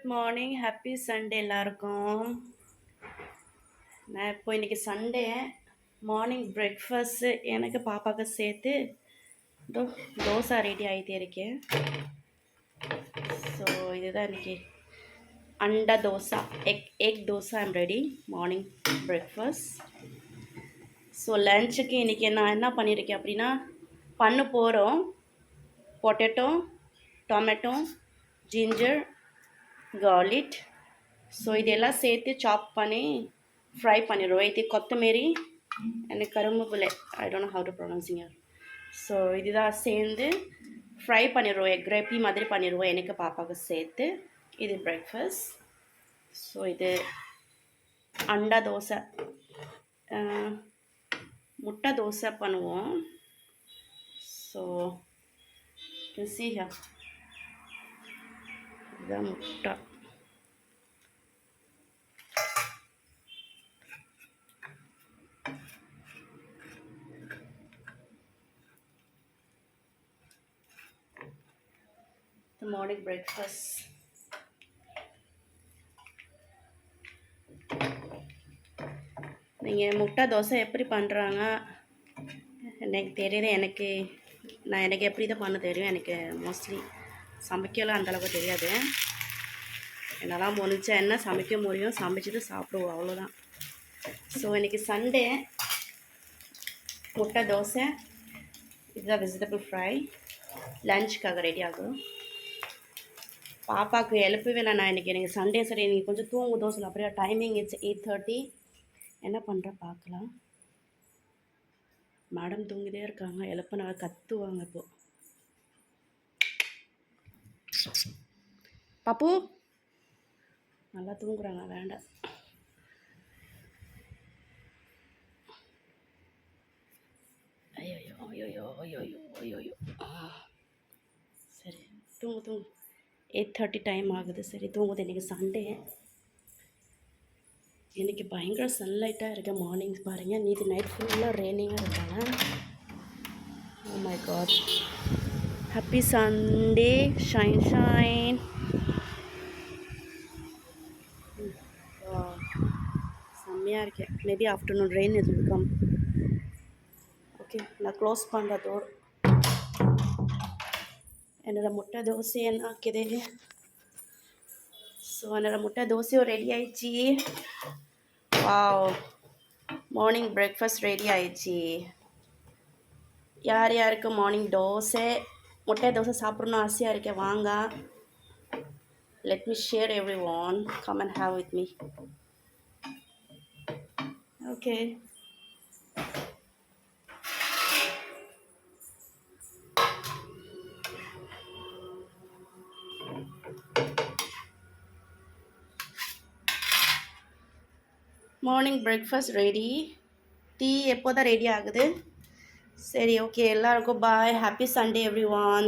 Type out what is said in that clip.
Morning happy Sunday எல்லாருக்கும். நான் இப்போ இன்றைக்கி சண்டே மார்னிங் பிரேக்ஃபாஸ்ட்டு எனக்கு பாப்பாவுக்கு சேர்த்து தோசை ரெடி ஆகிட்டே இருக்கேன். ஸோ இதுதான் இன்றைக்கி அண்டா dosa egg dosa I'm ready morning breakfast. So லன்ச்சுக்கு இன்றைக்கி நான் என்ன பண்ணியிருக்கேன் அப்படின்னா பண்ண போகிறோம் potato tomato ginger garlic. So இதெல்லாம் சேர்த்து சாப் பண்ணி ஃப்ரை பண்ணிடுவோம். இது கொத்தமல்லி எனக்கு கருவேப்பிலை, I don't know how to pronouncing it. So இதுதான் சேர்ந்து ஃப்ரை பண்ணிடுவோம், எக் கிரேவி மாதிரி பண்ணிடுவோம் எனக்கு பாப்பாவுக்கு சேர்த்து. இது பிரேக்ஃபாஸ்ட். ஸோ இது அண்டா தோசை, முட்டை தோசை பண்ணுவோம். ஸோ இதுதான் முட்டை. The morning breakfast. நீங்கள் முட்டை தோசை எப்படி பண்ணுறாங்க எனக்கு தெரியுது. எனக்கு எப்படி தான் பண்ண தெரியும். எனக்கு மோஸ்ட்லி சமைக்கலாம் அந்தளவுக்கு தெரியாது. என்னெல்லாம் முடிச்சா என்ன சமைக்க முடியும், சமைச்சிட்டு சாப்பிடுவோம், அவ்வளோதான். ஸோ இன்றைக்கி சண்டே முட்டை தோசை, இதுதான் வெஜிடபிள் ஃப்ரை லஞ்சுக்காக ரெடி ஆகும். பாப்பாவுக்கு எழுப்பவே நான் இன்றைக்கி எனக்கு சண்டே சரி நீங்கள் கொஞ்சம் தூங்கு தோசை அப்படியே டைமிங் இட்ஸ் 8:30. என்ன பண்ணுறேன் பார்க்கலாம். மேடம் தூங்கிட்டே இருக்காங்க, எழுப்பினாங்க, கத்துவாங்க. இப்போ பாப்பு நல்லா தூங்குறாங்க, வேண்டாம். ஐயோ ஐயோ ஐயோ ஐயோ ஐயோ. சரி தூங்கு 8:30 டைம் ஆகுது. சரி தூங்குது. இன்றைக்கி சண்டே, இன்றைக்கி பயங்கர சன்லைட்டாக இருக்குது. மார்னிங் பாருங்கள், நேற்று நைட் ஃபுல்லாக ரெய்னிங்காக இருக்காங்க. Oh my god, happy Sunday, shine. செம்மையாக இருக்கேன். மேபி ஆஃப்டர்நூன் ரெயின் இது கம். ஓகே, நான் க்ளோஸ் பண்ணுற டோர். என்னோட முட்டை தோசை என்ன ஆக்குது. ஸோ என்னோட முட்டை தோசையும் ரெடி ஆயிடுச்சு. வாவ், மார்னிங் பிரேக்ஃபாஸ்ட் ரெடி ஆயிடுச்சு. யார் யாருக்கு மார்னிங் தோசை முட்டை தோசை சாப்பிட்ணுன்னு ஆசையாக இருக்கேன், வாங்க. Let me share every one, come and have with me. Okay, morning breakfast ready. Tea எப்போ தான் ரெடி ஆகுது. சரி ஓகே, எல்லாருக்கும் பாய், ஹாப்பி சண்டே எவ்ரி ஒன்.